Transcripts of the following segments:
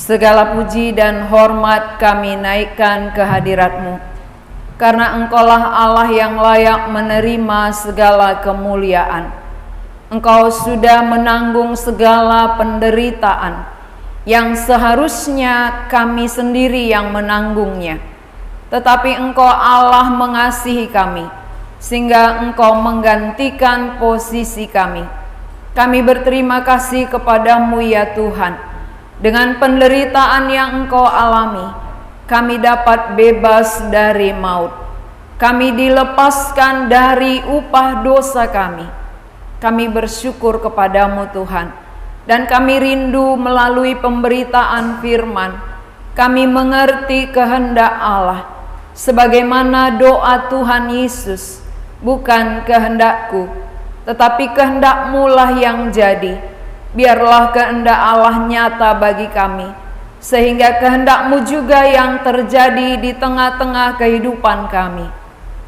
Segala puji dan hormat kami naikkan ke hadirat-Mu, karena Engkaulah Allah yang layak menerima segala kemuliaan. Engkau sudah menanggung segala penderitaan yang seharusnya kami sendiri yang menanggungnya. Tetapi Engkau Allah mengasihi kami, sehingga Engkau menggantikan posisi kami. Kami berterima kasih kepadamu ya Tuhan. Dengan penderitaan yang Engkau alami, kami dapat bebas dari maut. Kami dilepaskan dari upah dosa kami. Kami bersyukur kepadamu Tuhan. Dan kami rindu melalui pemberitaan firman, kami mengerti kehendak Allah. Sebagaimana doa Tuhan Yesus, bukan kehendakku, tetapi kehendak-Mu lah yang jadi. Biarlah kehendak Allah nyata bagi kami, sehingga kehendak-Mu juga yang terjadi di tengah-tengah kehidupan kami.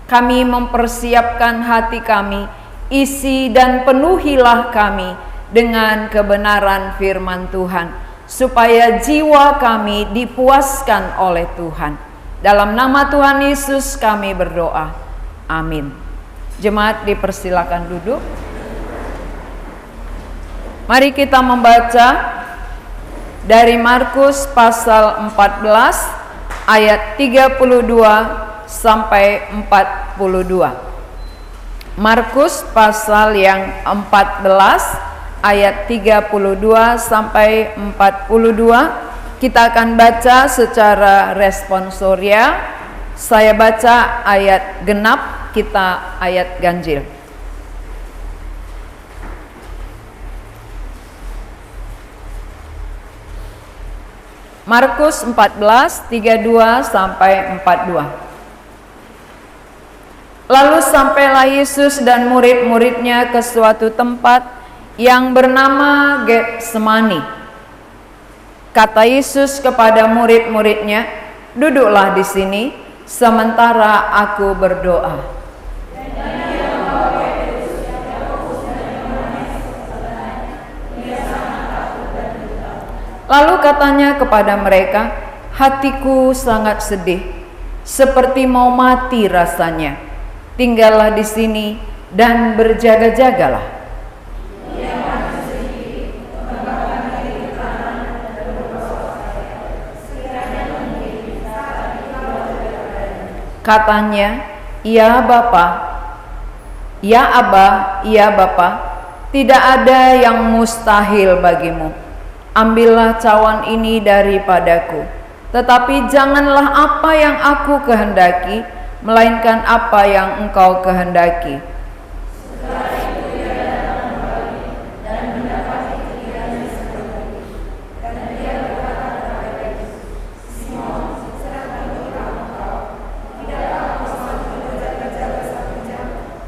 Kami mempersiapkan hati kami, isi dan penuhilah kami dengan kebenaran firman Tuhan, supaya jiwa kami dipuaskan oleh Tuhan. Dalam nama Tuhan Yesus kami berdoa. Amin. Jemaat dipersilakan duduk. Mari kita membaca dari Markus pasal 14 ayat 32 sampai 42. Markus pasal yang 14 ayat 32 sampai 42. Kita akan baca secara responsoria. Saya baca ayat genap, kita ayat ganjil. Markus 14, 32 sampai 42. Lalu sampailah Yesus dan murid-muridnya ke suatu tempat yang bernama Getsemani. Kata Yesus kepada murid-muridnya, "Duduklah di sini sementara aku berdoa." Lalu katanya kepada mereka, "Hatiku sangat sedih, seperti mau mati rasanya. Tinggallah di sini dan berjaga-jagalah." Katanya, "Ya Bapa, ya Aba, ya Bapa, tidak ada yang mustahil bagimu. Ambillah cawan ini daripadaku, tetapi janganlah apa yang aku kehendaki, melainkan apa yang Engkau kehendaki."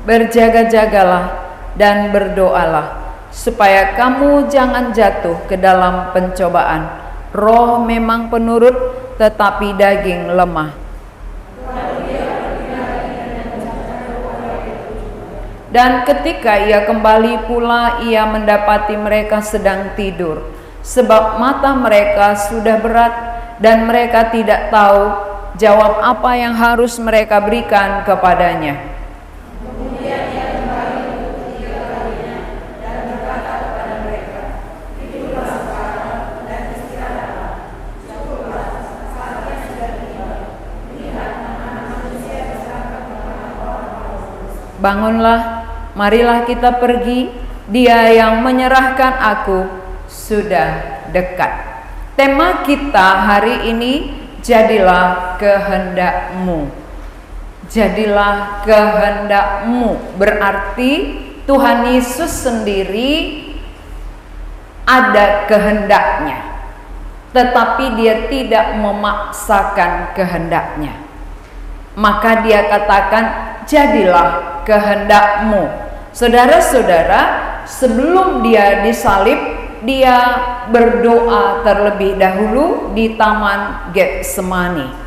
Berjaga-jagalah dan berdoalah, supaya kamu jangan jatuh ke dalam pencobaan. Roh memang penurut, tetapi daging lemah. Dan ketika ia kembali pula, ia mendapati mereka sedang tidur, sebab mata mereka sudah berat, dan mereka tidak tahu jawab apa yang harus mereka berikan kepadanya. Bangunlah, marilah kita pergi, Dia yang menyerahkan aku sudah dekat. Tema kita hari ini, jadilah kehendak-Mu. Jadilah kehendak-Mu, berarti Tuhan Yesus sendiri ada kehendaknya, tetapi Dia tidak memaksakan kehendaknya. Maka Dia katakan, jadilah kehendak-Mu. Saudara-saudara, sebelum Dia disalib, Dia berdoa terlebih dahulu di Taman Getsemani.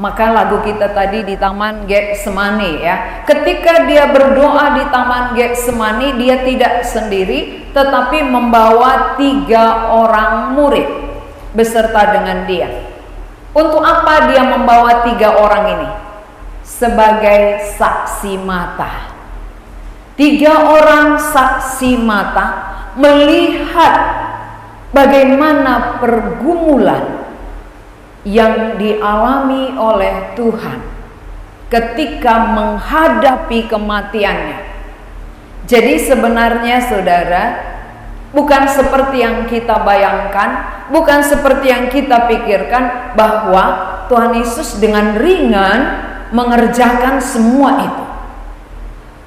Maka lagu kita tadi di Taman Getsemani ya. Ketika Dia berdoa di Taman Getsemani, Dia tidak sendiri, tetapi membawa 3 orang murid. beserta dengan dia. Untuk apa dia membawa 3 orang ini? Sebagai saksi mata. 3 orang saksi mata melihat bagaimana pergumulan yang dialami oleh Tuhan ketika menghadapi kematiannya. Jadi sebenarnya saudara, bukan seperti yang kita bayangkan, bukan seperti yang kita pikirkan bahwa Tuhan Yesus dengan ringan mengerjakan semua itu.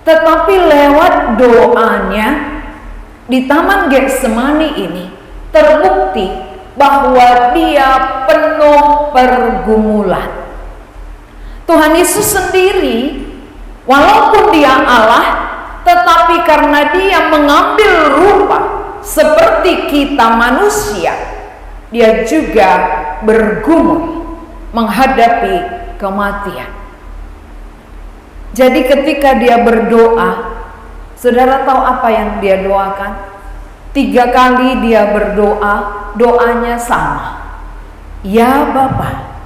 Tetapi lewat doanya di Taman Getsemani ini terbukti bahwa dia penuh pergumulan. Tuhan Yesus sendiri, walaupun dia Allah, tetapi karena dia mengambil rupa seperti kita manusia, dia juga bergumul menghadapi kematian. Jadi ketika dia berdoa, saudara tahu apa yang dia doakan? 3 kali dia berdoa, doanya sama. Ya Bapa,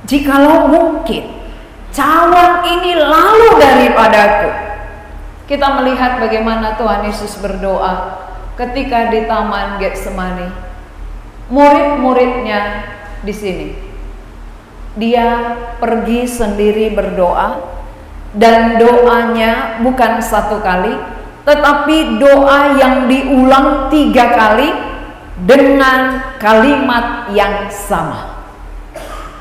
jikalau mungkin cawan ini lalu daripadaku. Kita melihat bagaimana Tuhan Yesus berdoa ketika di Taman Getsemani. Murid-muridnya di sini. Dia pergi sendiri berdoa, dan doanya bukan 1 kali, tetapi doa yang diulang 3 kali dengan kalimat yang sama.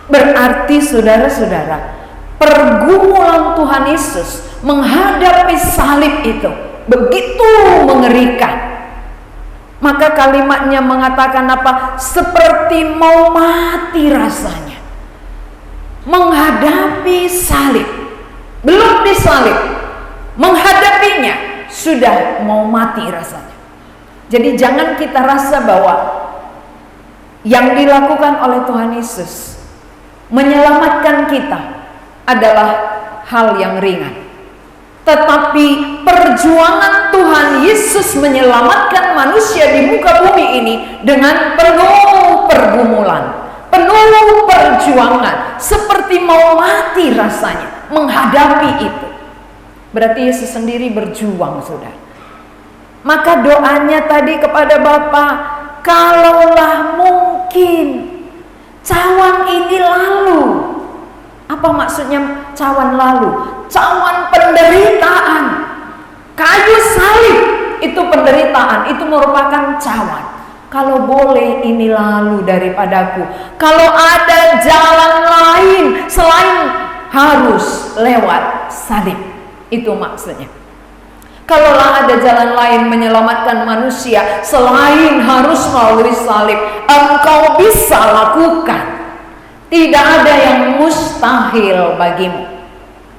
Berarti saudara-saudara, pergumulan Tuhan Yesus menghadapi salib itu begitu mengerikan. Maka kalimatnya mengatakan apa? Seperti mau mati rasanya menghadapi salib. Belum disalib, menghadapinya sudah mau mati rasanya. Jadi jangan kita rasa bahwa yang dilakukan oleh Tuhan Yesus menyelamatkan kita adalah hal yang ringan. Tetapi perjuangan Tuhan Yesus menyelamatkan manusia di muka bumi ini dengan penuh pergumulan, penuh perjuangan, seperti mau mati rasanya menghadapi itu. Berarti Yesus sendiri berjuang, saudara. Maka doanya tadi kepada Bapa, kalaulah mungkin cawan ini lalu. Apa maksudnya cawan lalu? Cawan penderitaan. Kayu salib itu penderitaan, itu merupakan cawan. Kalau boleh ini lalu daripadaku. Kalau ada jalan lain selain harus lewat salib, itu maksudnya. Kalaulah ada jalan lain menyelamatkan manusia selain harus melalui salib, engkau bisa lakukan. Tidak ada yang mustahil bagimu.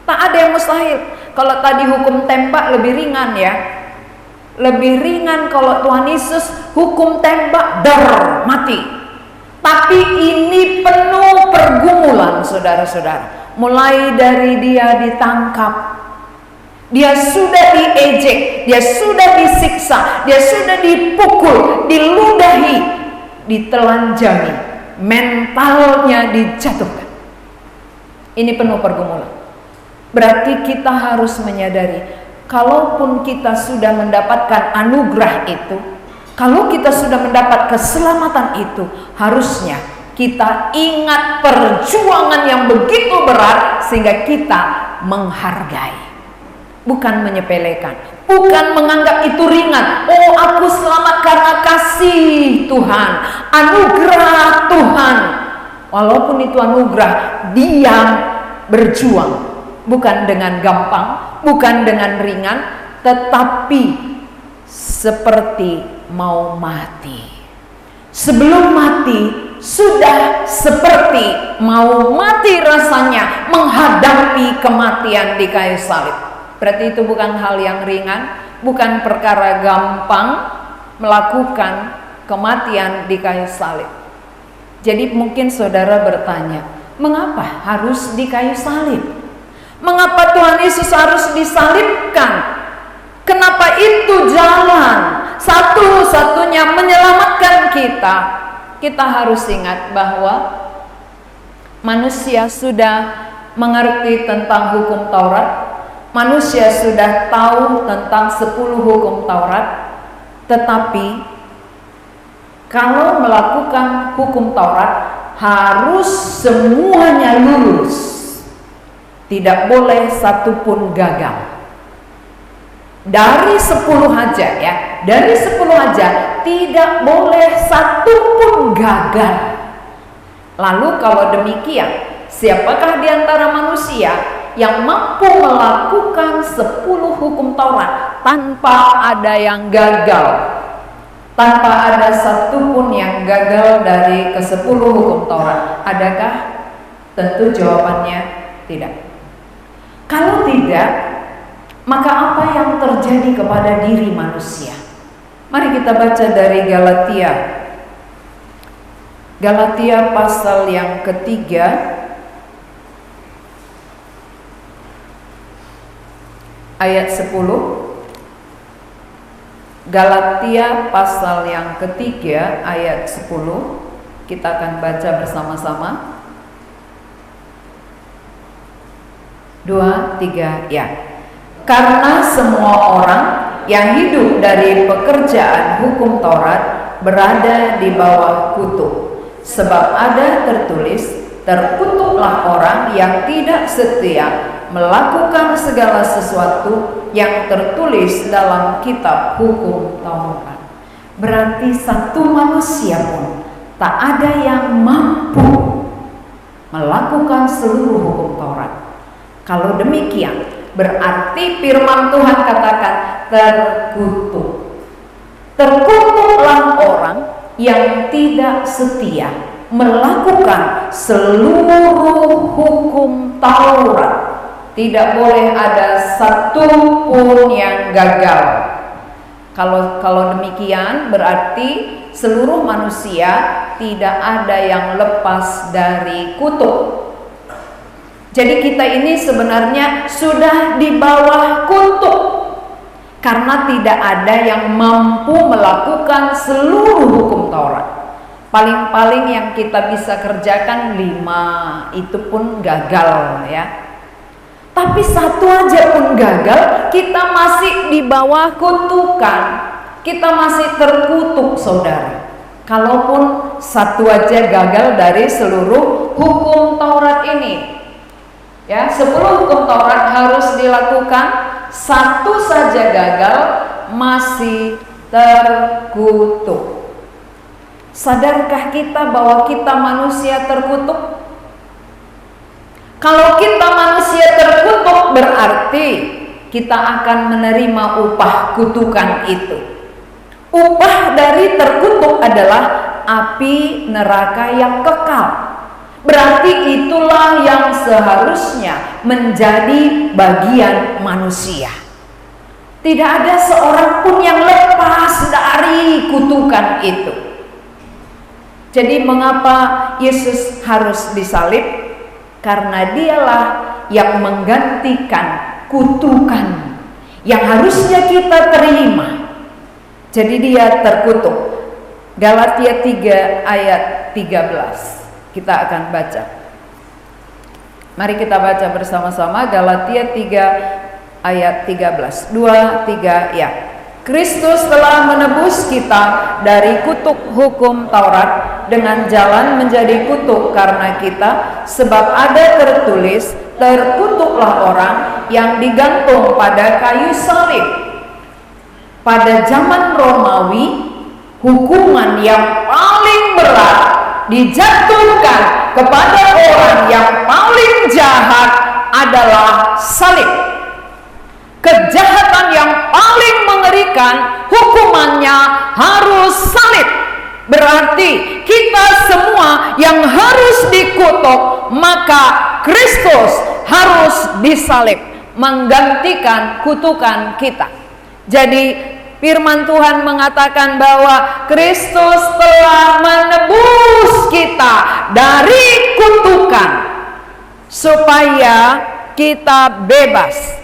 Tak ada yang mustahil. Kalau tadi hukum tembak lebih ringan ya, lebih ringan kalau Tuhan Yesus hukum tembak mati. Tapi ini penuh pergumulan, saudara-saudara. Mulai dari dia ditangkap, dia sudah diejek, dia sudah disiksa, dia sudah dipukul, diludahi, ditelanjangi, mentalnya dijatuhkan. Ini penuh pergumulan. Berarti kita harus menyadari, kalaupun kita sudah mendapatkan anugerah itu, kalau kita sudah mendapat keselamatan itu, harusnya kita ingat perjuangan yang begitu berat sehingga kita menghargai, bukan menyepelekan, bukan menganggap itu ringan. Oh, aku selamat karena kasih Tuhan, anugerah Tuhan. Walaupun itu anugerah, dia berjuang, bukan dengan gampang, bukan dengan ringan, tetapi seperti mau mati. Sebelum mati sudah seperti mau mati rasanya menghadapi kematian di kayu salib. Berarti itu bukan hal yang ringan, bukan perkara gampang melakukan kematian di kayu salib. Jadi mungkin saudara bertanya, mengapa harus di kayu salib? Mengapa Tuhan Yesus harus disalibkan? Kenapa itu jalan satu-satunya menyelamatkan kita? kita harus ingat bahwa manusia sudah mengerti tentang hukum Taurat. Manusia sudah tahu tentang 10 hukum Taurat. Tetapi kalau melakukan hukum Taurat harus semuanya lulus. Tidak boleh satupun gagal. Dari 10 aja ya, dari 10 aja tidak boleh satupun gagal. Lalu kalau demikian, siapakah di antara manusia yang mampu melakukan 10 hukum Taurat tanpa ada yang gagal? Tanpa ada satupun yang gagal dari ke-10 hukum Taurat. Adakah? Tentu jawabannya tidak. Kalau tidak, maka apa yang terjadi kepada diri manusia? Mari kita baca dari Galatia. Galatia pasal yang ketiga, ayat 10. Galatia pasal yang ketiga ayat 10. Kita akan baca bersama-sama. 2, 3, ya. Karena semua orang yang hidup dari pekerjaan hukum Taurat berada di bawah kutuk. Sebab ada tertulis, terkutuklah orang yang tidak setia melakukan segala sesuatu yang tertulis dalam kitab hukum Taurat. Berarti satu manusia pun tak ada yang mampu melakukan seluruh hukum Taurat. Kalau demikian, berarti firman Tuhan katakan terkutuk. Terkutuklah orang yang tidak setia melakukan seluruh hukum Taurat. Tidak boleh ada satu pun yang gagal. Kalau demikian berarti seluruh manusia tidak ada yang lepas dari kutuk. Jadi kita ini sebenarnya sudah di bawah kutuk karena tidak ada yang mampu melakukan seluruh hukum Taurat. Paling-paling yang kita bisa kerjakan 5, itu pun gagal ya. Tapi satu aja pun gagal, kita masih di bawah kutukan. Kita masih terkutuk, saudara. Kalaupun satu aja gagal dari seluruh hukum Taurat ini. Ya, 10 hukum Taurat harus dilakukan, satu saja gagal, masih terkutuk. Sadarkah kita bahwa kita manusia terkutuk? Kalau kita manusia terkutuk, berarti kita akan menerima upah kutukan itu. Upah dari terkutuk adalah api neraka yang kekal. Berarti itulah yang seharusnya menjadi bagian manusia. Tidak ada seorang pun yang lepas dari kutukan itu. Jadi mengapa Yesus harus disalib? Karena dialah yang menggantikan kutukan yang harusnya kita terima. Jadi dia terkutuk. Galatia 3 ayat 13. Kita akan baca. Mari kita baca bersama-sama Galatia 3 ayat 13. 2, 3, ya. Kristus telah menebus kita dari kutuk hukum Taurat dengan jalan menjadi kutuk karena kita, sebab ada tertulis, terkutuklah orang yang digantung pada kayu salib. Pada zaman Romawi, hukuman yang paling berat dijatuhkan kepada orang yang paling jahat adalah salib. Kejahatan yang paling mengerikan hukumannya harus salib. Berarti kita semua yang harus dikutuk, maka Kristus harus disalib menggantikan kutukan kita. Jadi firman Tuhan mengatakan bahwa Kristus telah menebus kita dari kutukan supaya kita bebas.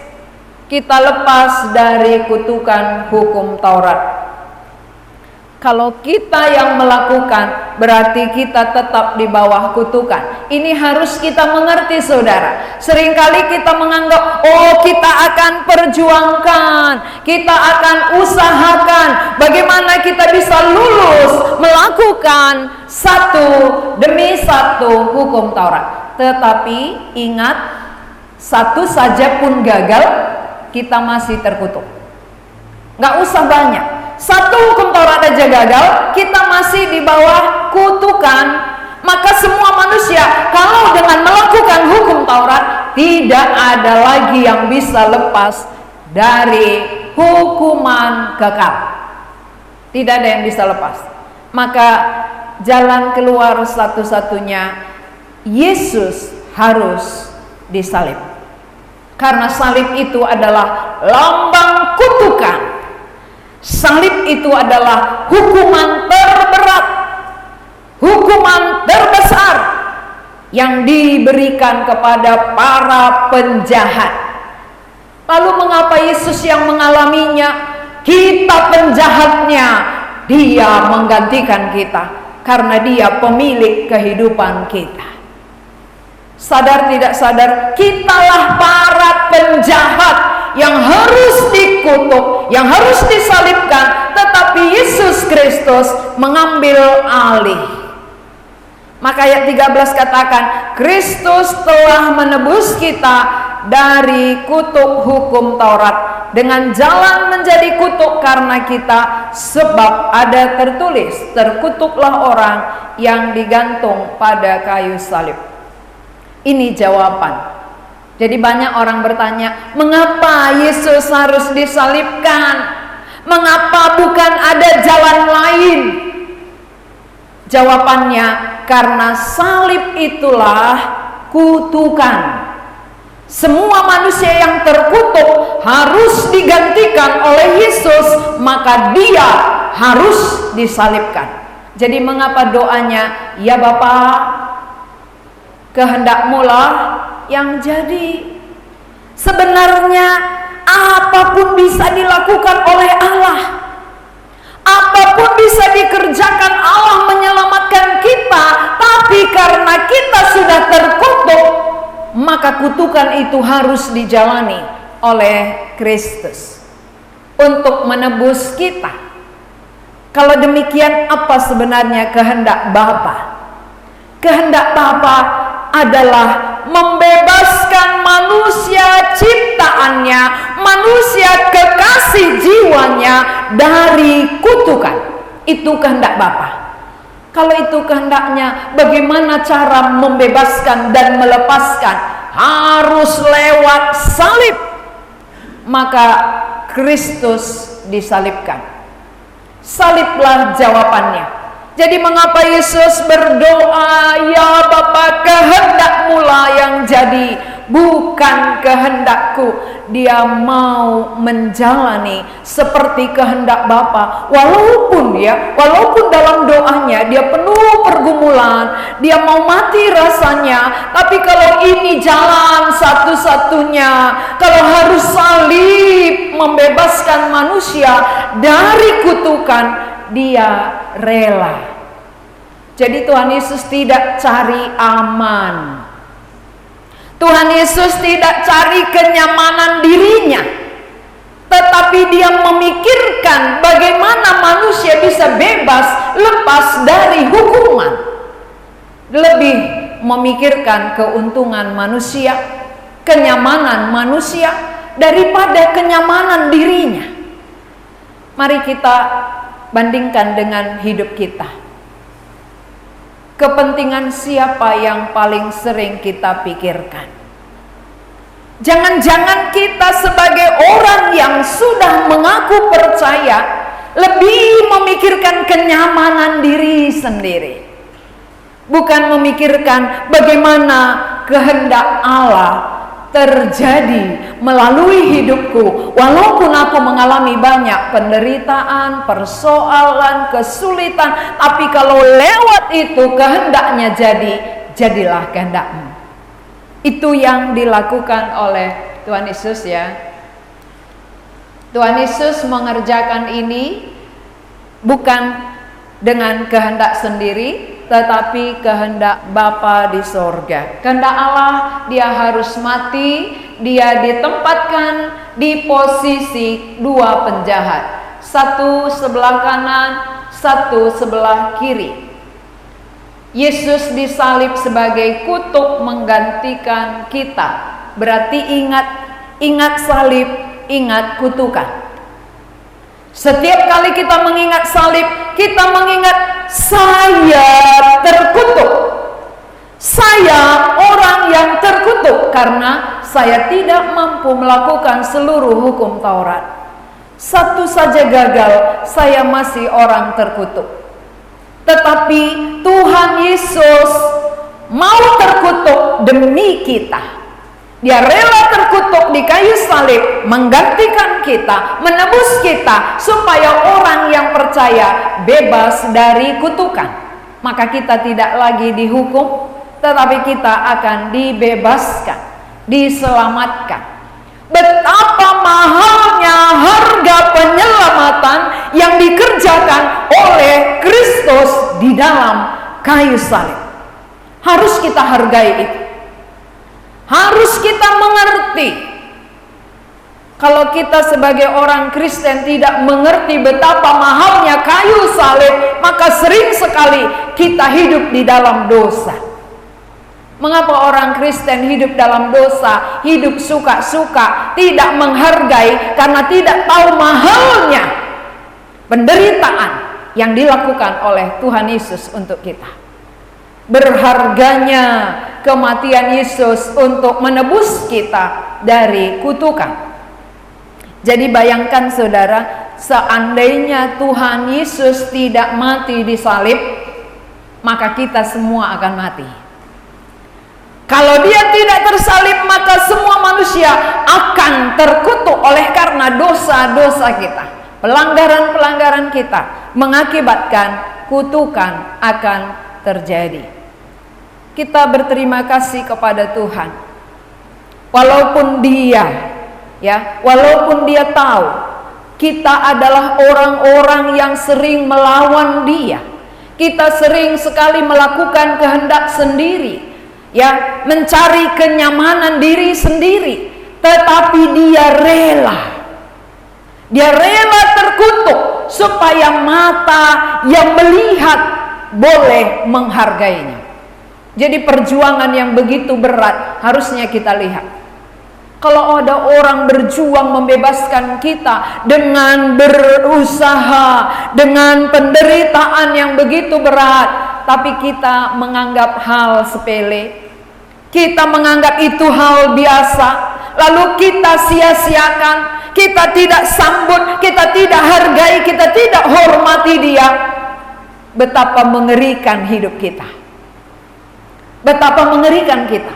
Kita lepas dari kutukan hukum Taurat. Kalau kita yang melakukan, berarti kita tetap di bawah kutukan. Ini harus kita mengerti, saudara. Seringkali kita menganggap, oh kita akan perjuangkan, kita akan usahakan bagaimana kita bisa lulus melakukan satu demi satu hukum Taurat. Tetapi ingat, satu saja pun gagal, kita masih terkutuk. Nggak usah banyak. Satu hukum Taurat aja gagal, kita masih di bawah kutukan. Maka semua manusia, kalau dengan melakukan hukum Taurat, tidak ada lagi yang bisa lepas dari hukuman kekal. Tidak ada yang bisa lepas. Maka jalan keluar satu-satunya, Yesus harus disalib. Karena salib itu adalah lambang kutukan. Salib itu adalah hukuman terberat, hukuman terbesar yang diberikan kepada para penjahat. Lalu mengapa Yesus yang mengalaminya? Kita penjahatnya, Dia menggantikan kita karena Dia pemilik kehidupan kita. Sadar tidak sadar, kitalah para penjahat yang harus dikutuk, yang harus disalibkan, tetapi Yesus Kristus mengambil alih. Maka ayat 13 katakan, Kristus telah menebus kita dari kutuk hukum Taurat dengan jalan menjadi kutuk karena kita, sebab ada tertulis, terkutuklah orang yang digantung pada kayu salib. Ini jawaban. Jadi banyak orang bertanya, mengapa Yesus harus disalibkan? Mengapa bukan ada jalan lain? Jawabannya, karena salib itulah kutukan. Semua manusia yang terkutuk harus digantikan oleh Yesus, maka Dia harus disalibkan. Jadi mengapa doanya, ya Bapa, kehendak-Mu lah yang jadi. Sebenarnya apapun bisa dilakukan oleh Allah, apapun bisa dikerjakan Allah menyelamatkan kita. Tapi karena kita sudah terkutuk, maka kutukan itu harus dijalani oleh Kristus untuk menebus kita. Kalau demikian, apa sebenarnya kehendak Bapa? Kehendak Bapa adalah membebaskan manusia ciptaannya, manusia kekasih jiwanya dari kutukan. Itu kehendak Bapa. Kalau itu kehendaknya, bagaimana cara membebaskan dan melepaskan? Harus lewat salib. Maka Kristus disalibkan. Saliblah jawabannya. Jadi mengapa Yesus berdoa, ya Bapa, kehendak-Mu lah yang jadi, bukan kehendakku. Dia mau menjalani seperti kehendak Bapa. Walaupun dalam doanya dia penuh pergumulan, dia mau mati rasanya, tapi kalau ini jalan satu-satunya, kalau harus salib membebaskan manusia dari kutukan, Dia rela. Jadi Tuhan Yesus tidak cari aman. Tuhan Yesus tidak cari kenyamanan dirinya, tetapi Dia memikirkan bagaimana manusia bisa bebas lepas dari hukuman. Lebih memikirkan keuntungan manusia, kenyamanan manusia daripada kenyamanan dirinya. Mari kita bandingkan dengan hidup kita. Kepentingan siapa yang paling sering kita pikirkan? Jangan-jangan kita sebagai orang yang sudah mengaku percaya lebih memikirkan kenyamanan diri sendiri, bukan memikirkan bagaimana kehendak Allah terjadi melalui hidupku. Walaupun aku mengalami banyak penderitaan, persoalan, kesulitan, tapi kalau lewat itu kehendaknya jadi, jadilah kehendak-Mu. Itu yang dilakukan oleh Tuhan Yesus, ya. Tuhan Yesus mengerjakan ini bukan dengan kehendak sendiri, tetapi kehendak Bapa di sorga. Kehendak Allah, dia harus mati, dia ditempatkan di posisi dua penjahat, satu sebelah kanan, satu sebelah kiri. Yesus disalib sebagai kutub menggantikan kita. Berarti ingat salib, ingat kutukan. Setiap kali kita mengingat salib, kita mengingat saya terkutuk. Saya orang yang terkutuk karena saya tidak mampu melakukan seluruh hukum Taurat. Satu saja gagal, saya masih orang terkutuk. Tetapi Tuhan Yesus mau terkutuk demi kita. Dia rela terkutuk di kayu salib, menggantikan kita, menebus kita, supaya orang yang percaya bebas dari kutukan. Maka kita tidak lagi dihukum, tetapi kita akan dibebaskan, diselamatkan. Betapa mahalnya harga penyelamatan yang dikerjakan oleh Kristus di dalam kayu salib. Harus kita hargai itu. Harus kita mengerti. Kalau kita sebagai orang Kristen tidak mengerti betapa mahalnya kayu salib, maka sering sekali kita hidup di dalam dosa. Mengapa orang Kristen hidup dalam dosa, hidup suka-suka, tidak menghargai karena tidak tahu mahalnya penderitaan yang dilakukan oleh Tuhan Yesus untuk kita. Berharganya kematian Yesus untuk menebus kita dari kutukan. Jadi bayangkan saudara, seandainya Tuhan Yesus tidak mati di salib, maka kita semua akan mati. Kalau dia tidak tersalib, maka semua manusia akan terkutuk oleh karena dosa-dosa kita. Pelanggaran-pelanggaran kita mengakibatkan kutukan akan terjadi. Kita berterima kasih kepada Tuhan. Walaupun dia tahu kita adalah orang-orang yang sering melawan dia. Kita sering sekali melakukan kehendak sendiri, ya, mencari kenyamanan diri sendiri. Tetapi dia rela terkutuk supaya mata yang melihat boleh menghargainya. Jadi perjuangan yang begitu berat harusnya kita lihat. Kalau ada orang berjuang membebaskan kita dengan berusaha, dengan penderitaan yang begitu berat, tapi kita menganggap hal sepele, kita menganggap itu hal biasa, lalu kita sia-siakan, kita tidak sambut, kita tidak hargai, kita tidak hormati dia. Betapa mengerikan hidup kita. Betapa mengerikan kita.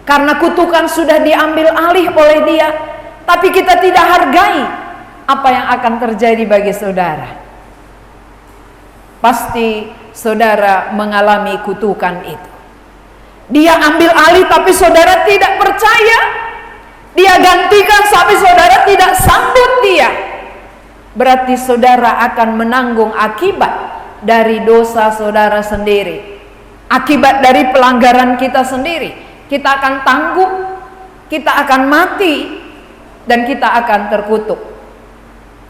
Karena kutukan sudah diambil alih oleh dia, tapi kita tidak hargai apa yang akan terjadi bagi saudara. Pasti saudara mengalami kutukan itu. Dia ambil alih tapi saudara tidak percaya. Dia gantikan tapi saudara tidak sambut dia. Berarti saudara akan menanggung akibat dari dosa saudara sendiri. Akibat dari pelanggaran kita sendiri, kita akan tanggung, kita akan mati, dan kita akan terkutuk.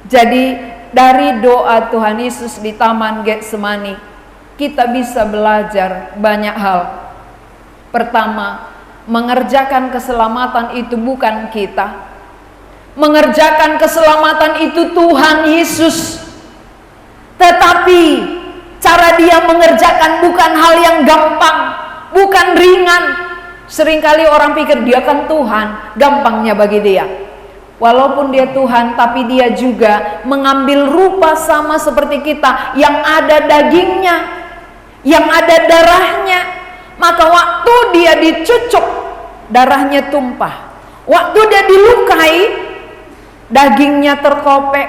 Jadi dari doa Tuhan Yesus di Taman Getsemani, kita bisa belajar banyak hal. Pertama, mengerjakan keselamatan itu bukan kita. Mengerjakan keselamatan itu Tuhan Yesus. Tetapi cara dia mengerjakan bukan hal yang gampang, bukan ringan. Seringkali orang pikir dia kan Tuhan, gampangnya bagi dia. Walaupun dia Tuhan, tapi dia juga mengambil rupa sama seperti kita, yang ada dagingnya, yang ada darahnya. Maka waktu dia dicucuk, darahnya tumpah. Waktu dia dilukai, dagingnya terkopek.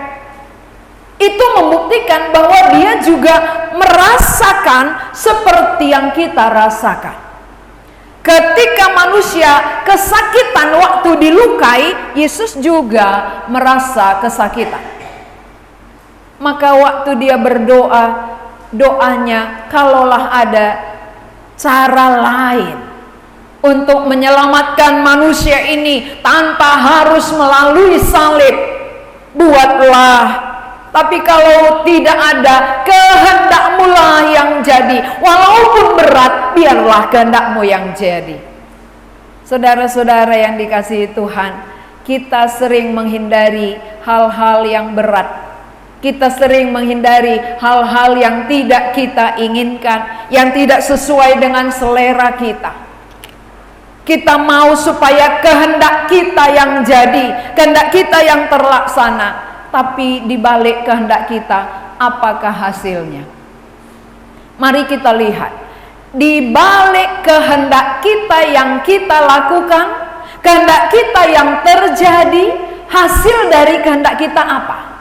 Itu membuktikan bahwa dia juga merasakan seperti yang kita rasakan. Ketika manusia kesakitan waktu dilukai, Yesus juga merasa kesakitan. Maka waktu dia berdoa, doanya, kalaulah ada cara lain untuk menyelamatkan manusia ini tanpa harus melalui salib, buatlah. Tapi kalau tidak ada, kehendak-Mu lah yang jadi. Walaupun berat, biarlah kehendak-Mu yang jadi. Saudara-saudara yang dikasihi Tuhan, kita sering menghindari hal-hal yang berat. Kita sering menghindari hal-hal yang tidak kita inginkan, yang tidak sesuai dengan selera kita. Kita mau supaya kehendak kita yang jadi, kehendak kita yang terlaksana. Tapi di balik kehendak kita, apakah hasilnya? Mari kita lihat. Di balik kehendak kita yang kita lakukan, kehendak kita yang terjadi, hasil dari kehendak kita apa?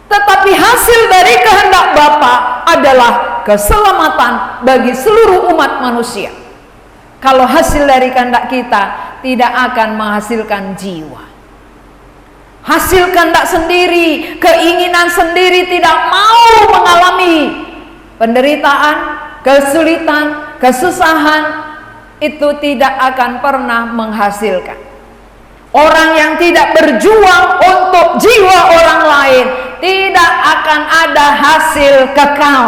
Tetapi hasil dari kehendak Bapa adalah keselamatan bagi seluruh umat manusia. Kalau hasil dari kehendak kita tidak akan menghasilkan jiwa. Hasil kehendak sendiri, keinginan sendiri tidak mau mengalami penderitaan, kesulitan, kesusahan, itu tidak akan pernah menghasilkan. Orang yang tidak berjuang untuk jiwa orang lain tidak akan ada hasil kekal.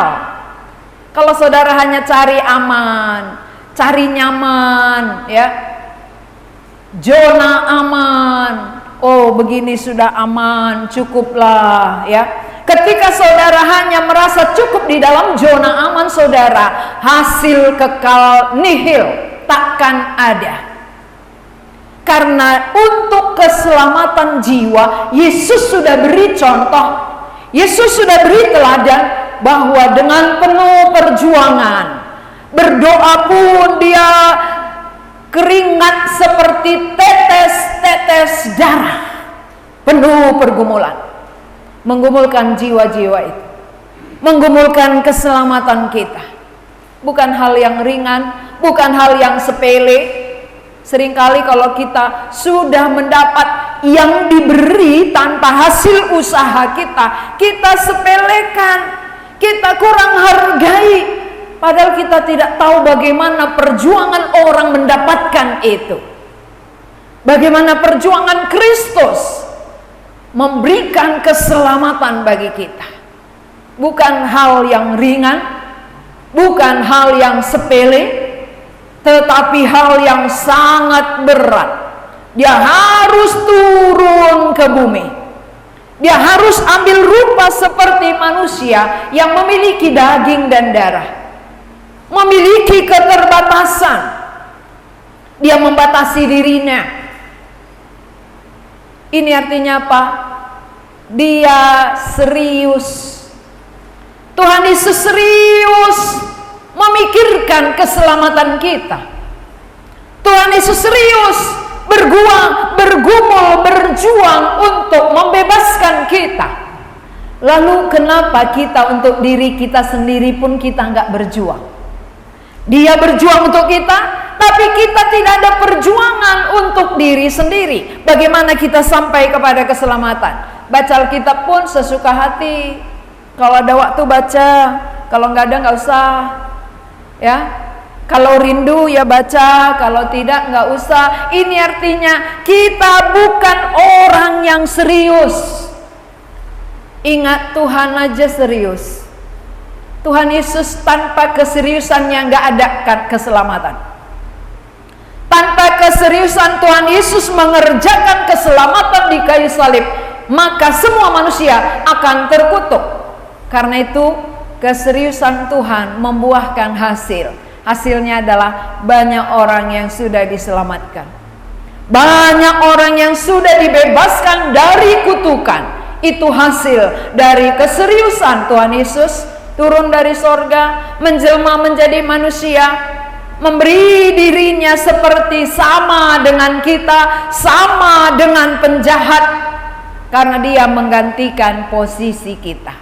Kalau saudara hanya cari aman, cari nyaman, ya, zona aman, oh begini sudah aman, cukuplah, ya. Ketika saudara hanya merasa cukup di dalam zona aman saudara, hasil kekal nihil, takkan ada. Karena untuk keselamatan jiwa, Yesus sudah beri contoh, Yesus sudah beri teladan bahwa dengan penuh perjuangan, berdoa pun dia keringat seperti tetes-tetes darah, penuh pergumulan, menggumulkan jiwa-jiwa itu, menggumulkan keselamatan kita. Bukan hal yang ringan, bukan hal yang sepele. Seringkali kalau kita sudah mendapat yang diberi tanpa hasil usaha kita, kita sepelekan, kita kurang hargai. Padahal kita tidak tahu bagaimana perjuangan orang mendapatkan itu. Bagaimana perjuangan Kristus memberikan keselamatan bagi kita. Bukan hal yang ringan, bukan hal yang sepele, tetapi hal yang sangat berat. Dia harus turun ke bumi. Dia harus ambil rupa seperti manusia yang memiliki daging dan darah, memiliki keterbatasan. Dia membatasi dirinya. Ini artinya apa? Dia serius. Tuhan Yesus serius memikirkan keselamatan kita. Tuhan Yesus serius bergumul, berjuang untuk membebaskan kita. Lalu kenapa kita untuk diri kita sendiri pun kita nggak berjuang? Dia berjuang untuk kita, tapi kita tidak ada perjuangan untuk diri sendiri. Bagaimana kita sampai kepada keselamatan? Baca Alkitab pun sesuka hati. Kalau ada waktu baca, kalau nggak ada nggak usah. Ya, kalau rindu ya baca, kalau tidak nggak usah. Ini artinya kita bukan orang yang serius. Ingat, Tuhan aja serius. Tuhan Yesus tanpa keseriusannya nggak ada keselamatan. Tanpa keseriusan Tuhan Yesus mengerjakan keselamatan di kayu salib, maka semua manusia akan terkutuk. Karena itu keseriusan Tuhan membuahkan hasil. Hasilnya adalah banyak orang yang sudah diselamatkan. Banyak orang yang sudah dibebaskan dari kutukan. Itu hasil dari keseriusan Tuhan Yesus turun dari sorga, menjelma menjadi manusia, memberi dirinya seperti sama dengan kita, sama dengan penjahat, karena dia menggantikan posisi kita.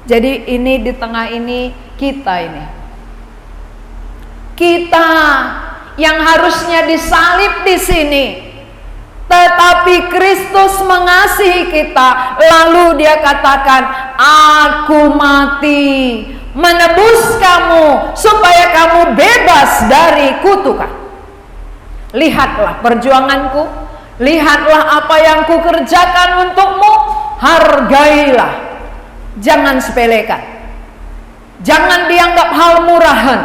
Jadi ini di tengah ini kita yang harusnya disalib di sini, Tetapi Kristus mengasihi kita, lalu dia katakan, aku mati menebus kamu supaya kamu bebas dari kutukan. Lihatlah perjuanganku, lihatlah apa yang kukerjakan untukmu, hargailah, jangan sepelekan, jangan dianggap hal murahan.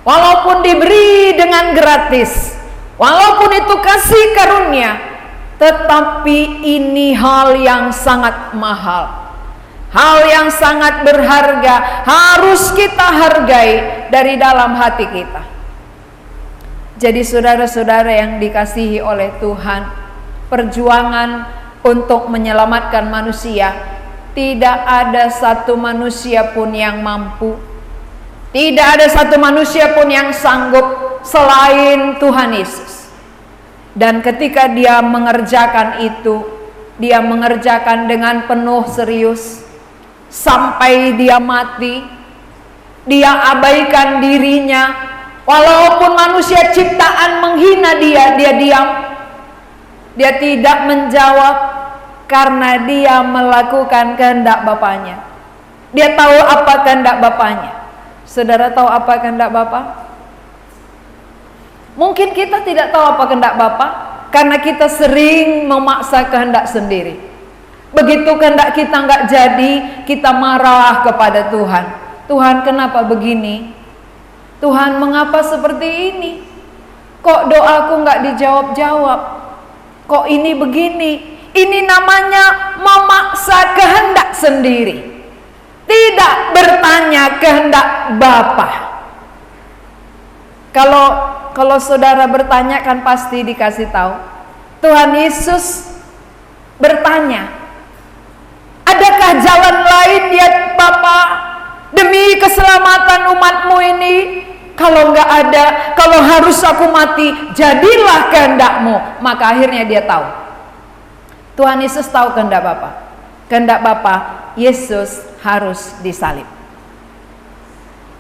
Walaupun diberi dengan gratis, walaupun itu kasih karunia, tetapi ini hal yang sangat mahal, hal yang sangat berharga, harus kita hargai dari dalam hati kita. Jadi saudara-saudara yang dikasihi oleh Tuhan, perjuangan untuk menyelamatkan manusia, tidak ada satu manusia pun yang mampu, tidak ada satu manusia pun yang sanggup selain Tuhan Yesus. Dan ketika dia mengerjakan itu, dia mengerjakan dengan penuh serius sampai dia mati. Dia abaikan dirinya. Walaupun manusia ciptaan menghina dia, dia diam. Dia tidak menjawab karena dia melakukan kehendak Bapanya. Dia tahu apa kehendak Bapanya. Saudara tahu apa kehendak Bapa? Mungkin kita tidak tahu apa kehendak Bapa karena kita sering memaksa kehendak sendiri. Begitu kehendak kita nggak jadi, kita marah kepada Tuhan. Tuhan, kenapa begini? Tuhan, mengapa seperti ini? Kok doaku nggak dijawab-jawab? Kok ini begini? Ini namanya memaksa kehendak sendiri. Tidak bertanya kehendak Bapa. Kalau saudara bertanya kan pasti dikasih tahu. Tuhan Yesus bertanya, adakah jalan lain ya Bapa demi keselamatan umatmu ini? Kalau nggak ada, kalau harus aku mati, jadilah kehendakmu. Maka akhirnya dia tahu. Tuhan Yesus tahu kehendak Bapa. Kehendak Bapa, Yesus harus disalib.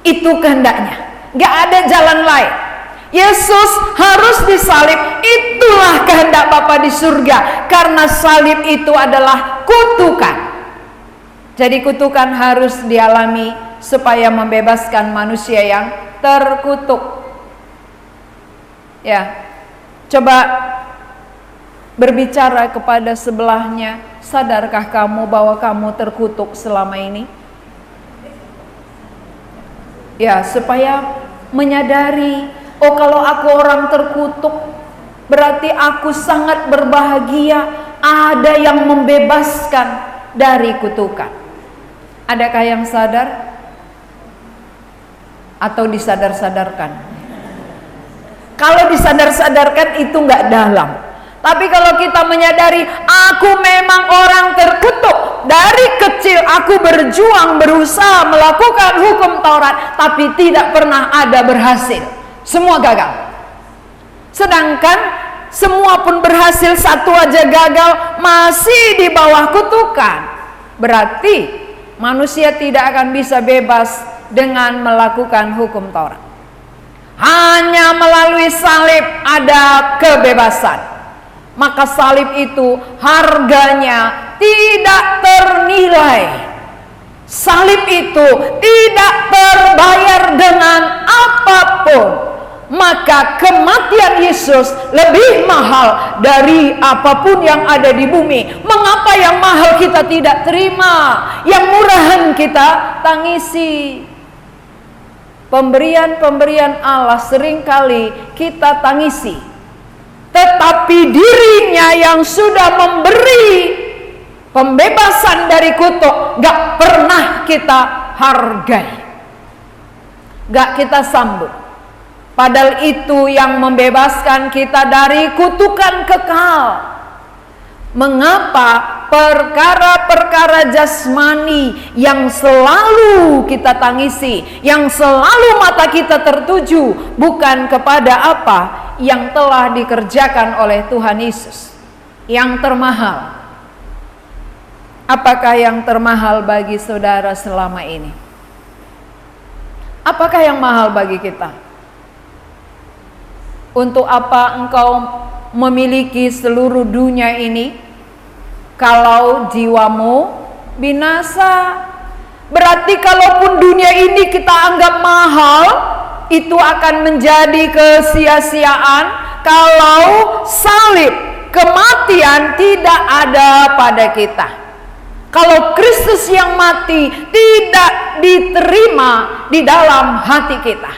Itu kehendaknya. Nggak ada jalan lain. Yesus harus disalib. Itulah kehendak Bapa di surga. Karena salib itu adalah kutukan. Jadi kutukan harus dialami supaya membebaskan manusia yang terkutuk. Ya, coba berbicara kepada sebelahnya, sadarkah kamu bahwa kamu terkutuk selama ini? Ya, supaya menyadari, oh kalau aku orang terkutuk, berarti aku sangat berbahagia, ada yang membebaskan dari kutukan. Adakah yang sadar? Atau disadar-sadarkan? Kalau disadar-sadarkan itu nggak dalam. Tapi kalau kita menyadari, aku memang orang terkutuk. Dari kecil aku berjuang, berusaha melakukan hukum Taurat, tapi tidak pernah ada berhasil. Semua gagal. Sedangkan semua pun berhasil, satu aja gagal, masih di bawah kutukan. Berarti manusia tidak akan bisa bebas dengan melakukan hukum Taurat. Hanya melalui salib ada kebebasan. Maka salib itu harganya tidak ternilai. Salib itu tidak terbayar dengan apapun. Maka kematian Yesus lebih mahal dari apapun yang ada di bumi. Mengapa yang mahal kita tidak terima, yang murahan kita tangisi? Pemberian-pemberian Allah seringkali kita tangisi, tetapi dirinya yang sudah memberi pembebasan dari kutuk gak pernah kita hargai, gak kita sambut. Padahal itu yang membebaskan kita dari kutukan kekal. Mengapa perkara-perkara jasmani yang selalu kita tangisi, yang selalu mata kita tertuju, bukan kepada apa yang telah dikerjakan oleh Tuhan Yesus, yang termahal? Apakah yang termahal bagi saudara selama ini? Apakah yang mahal bagi kita? Untuk apa engkau memiliki seluruh dunia ini kalau jiwamu binasa? Berarti kalaupun dunia ini kita anggap mahal, itu akan menjadi kesia-siaan kalau salib, kematian tidak ada pada kita. Kalau Kristus yang mati tidak diterima di dalam hati kita,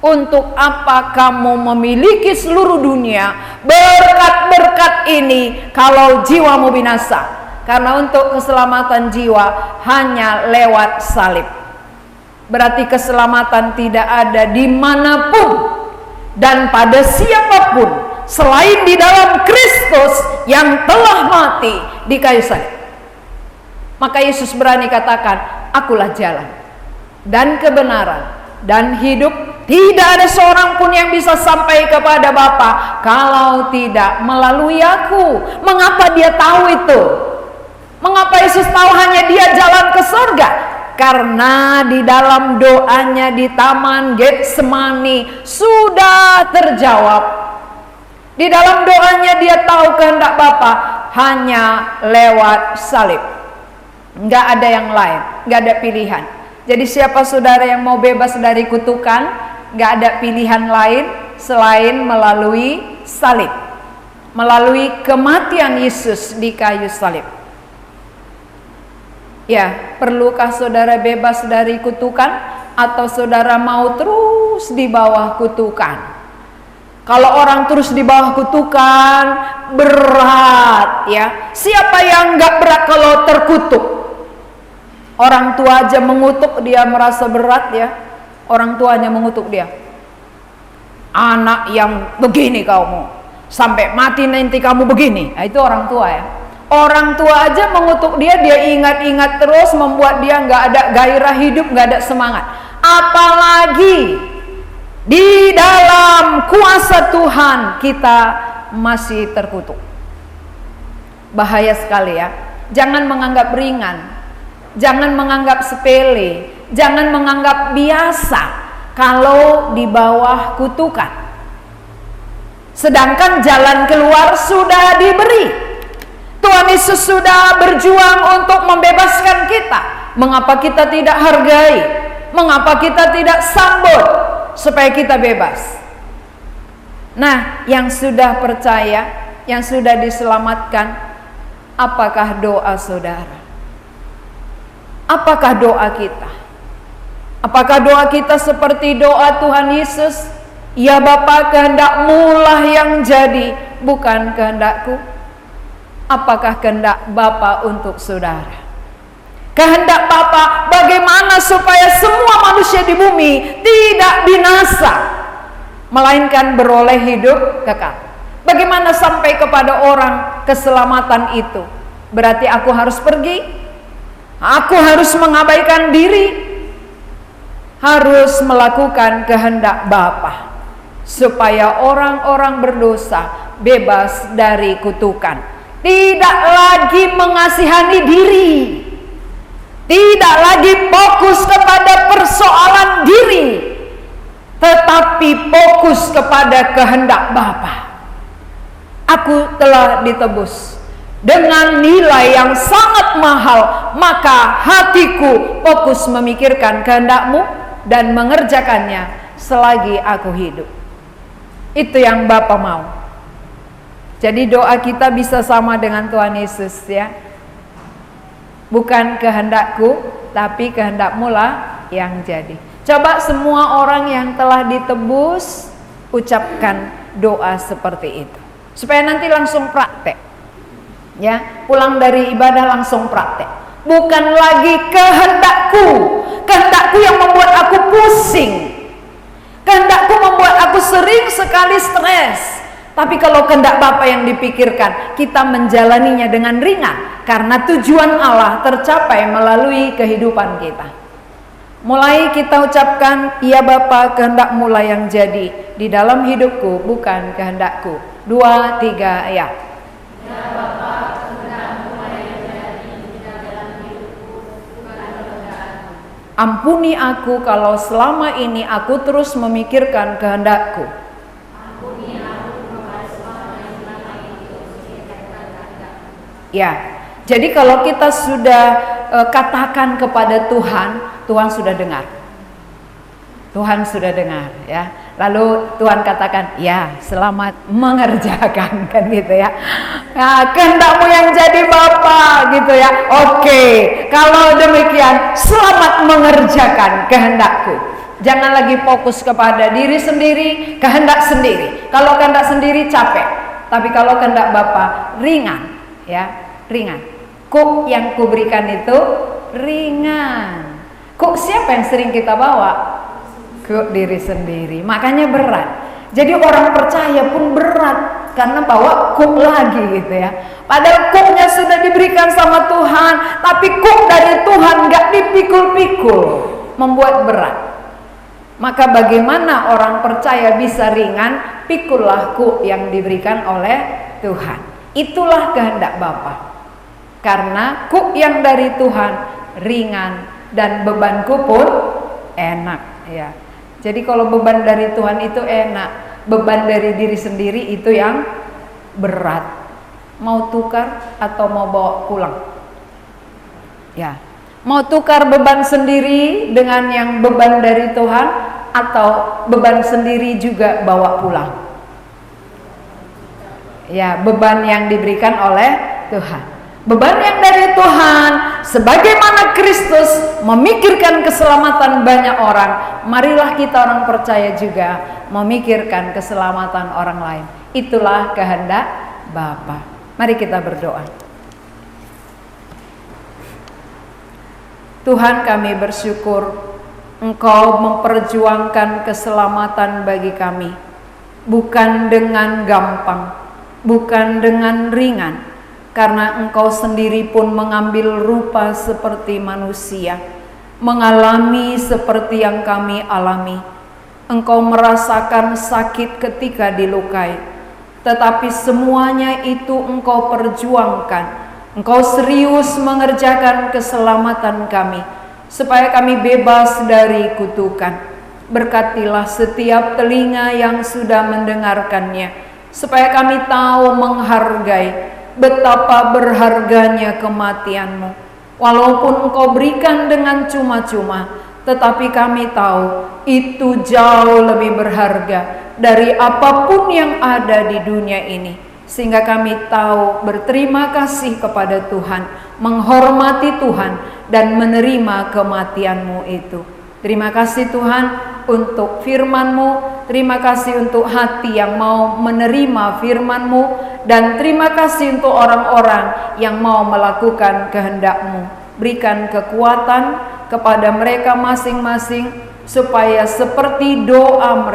untuk apa kamu memiliki seluruh dunia, berkat-berkat ini kalau jiwamu binasa? Karena untuk keselamatan jiwa hanya lewat salib. Berarti keselamatan tidak ada dimanapun dan pada siapapun selain di dalam Kristus yang telah mati di kayu salib. Maka Yesus berani katakan, akulah jalan dan kebenaran dan hidup. Tidak ada seorang pun yang bisa sampai kepada Bapa kalau tidak melalui aku. Mengapa dia tahu itu? Mengapa Yesus tahu hanya dia jalan ke surga? Karena di dalam doanya di Taman Getsemani sudah terjawab. Di dalam doanya dia tahu kehendak Bapa hanya lewat salib. Nggak ada yang lain, nggak ada pilihan. Jadi siapa saudara yang mau bebas dari kutukan, nggak ada pilihan lain selain melalui salib, melalui kematian Yesus di kayu salib. Ya, perlukah saudara bebas dari kutukan atau saudara mau terus di bawah kutukan? Kalau orang terus di bawah kutukan berat ya. Siapa yang nggak berat kalau terkutuk? Orang tua aja mengutuk dia merasa berat ya. Orang tuanya mengutuk dia. Anak yang begini kamu, sampai mati nanti kamu begini. Nah, itu orang tua ya. Orang tua aja mengutuk dia, dia ingat-ingat terus, membuat dia nggak ada gairah hidup, nggak ada semangat. Apalagi di dalam kuasa Tuhan kita masih terkutuk. Bahaya sekali ya. Jangan menganggap ringan, jangan menganggap sepele, jangan menganggap biasa kalau di bawah kutukan. Sedangkan jalan keluar sudah diberi. Tuhan Yesus sudah berjuang untuk membebaskan kita. Mengapa kita tidak hargai? Mengapa kita tidak sambut supaya kita bebas? Nah, yang sudah percaya, yang sudah diselamatkan, apakah doa saudara? Apakah doa kita? Apakah doa kita seperti doa Tuhan Yesus? Ya Bapa, kehendak-Mu lah yang jadi, bukan kehendakku. Apakah kehendak Bapa untuk saudara? Kehendak Bapa bagaimana supaya semua manusia di bumi tidak binasa, melainkan beroleh hidup kekal. Bagaimana sampai kepada orang keselamatan itu? Berarti aku harus pergi, aku harus mengabaikan diri, harus melakukan kehendak Bapa, supaya orang-orang berdosa bebas dari kutukan. Tidak lagi mengasihani diri, tidak lagi fokus kepada persoalan diri, tetapi fokus kepada kehendak Bapa. Aku telah ditebus dengan nilai yang sangat mahal, maka hatiku fokus memikirkan kehendak-Mu dan mengerjakannya selagi aku hidup. Itu yang Bapa mau. Jadi doa kita bisa sama dengan Tuhan Yesus ya. Bukan kehendakku, tapi kehendak-Mu lah yang jadi. Coba semua orang yang telah ditebus ucapkan doa seperti itu, supaya nanti langsung praktek. Ya, pulang dari ibadah langsung praktek. Bukan lagi kehendakku, kehendakku yang membuat aku pusing, kehendakku membuat aku sering sekali stres. Tapi kalau kehendak Bapa yang dipikirkan, kita menjalaninya dengan ringan, karena tujuan Allah tercapai melalui kehidupan kita. Mulai kita ucapkan, ya Bapa, kehendak-Mu lah yang jadi di dalam hidupku, bukan kehendakku. 2, 3, ya. Ya Bapa, kehendak-Mu lah yang jadi di dalam hidupku, bukan kehendakku. Ampuni aku kalau selama ini aku terus memikirkan kehendakku. Ampuni aku kalau selama ini Ya, jadi kalau kita sudah katakan kepada Tuhan, Tuhan sudah dengar. Tuhan sudah dengar ya. Lalu Tuhan katakan, ya selamat mengerjakan, kan gitu ya. Nah, kehendakmu yang jadi Bapa gitu ya. Oke, kalau demikian selamat mengerjakan kehendakku. Jangan lagi fokus kepada diri sendiri, kehendak sendiri. Kalau kehendak sendiri capek, tapi kalau kehendak Bapa ringan ya, ringan. Kuk yang kuberikan itu ringan. Kuk siapa yang sering kita bawa? Ke diri sendiri, makanya berat. Jadi orang percaya pun berat karena bawa kuk lagi gitu ya. Padahal kuknya sudah diberikan sama Tuhan, tapi kuk dari Tuhan nggak dipikul-pikul, membuat berat. Maka bagaimana orang percaya bisa ringan? Pikullah kuk yang diberikan oleh Tuhan. Itulah kehendak Bapa. Karena kuk yang dari Tuhan ringan dan bebanku pun enak ya. Jadi kalau beban dari Tuhan itu enak, beban dari diri sendiri itu yang berat. Mau tukar atau mau bawa pulang? Ya. Mau tukar beban sendiri dengan yang beban dari Tuhan, atau beban sendiri juga bawa pulang? Ya, beban yang diberikan oleh Tuhan. Beban yang dari Tuhan, sebagaimana Kristus memikirkan keselamatan banyak orang, marilah kita orang percaya juga memikirkan keselamatan orang lain. Itulah kehendak Bapa. Mari kita berdoa. Tuhan, kami bersyukur Engkau memperjuangkan keselamatan bagi kami, bukan dengan gampang, bukan dengan ringan. Karena Engkau sendiri pun mengambil rupa seperti manusia, mengalami seperti yang kami alami. Engkau merasakan sakit ketika dilukai, tetapi semuanya itu Engkau perjuangkan. Engkau serius mengerjakan keselamatan kami, supaya kami bebas dari kutukan. Berkatilah setiap telinga yang sudah mendengarkannya, supaya kami tahu menghargai betapa berharganya kematian-Mu. Walaupun Engkau berikan dengan cuma-cuma, tetapi kami tahu itu jauh lebih berharga dari apapun yang ada di dunia ini. Sehingga kami tahu berterima kasih kepada Tuhan, menghormati Tuhan, dan menerima kematian-Mu itu. Terima kasih Tuhan untuk firman-Mu, terima kasih untuk hati yang mau menerima firman-Mu, dan terima kasih untuk orang-orang yang mau melakukan kehendak-Mu. Berikan kekuatan kepada mereka masing-masing, supaya seperti doa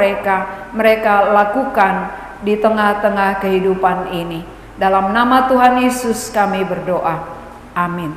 mereka lakukan di tengah-tengah kehidupan ini. Dalam nama Tuhan Yesus kami berdoa. Amin.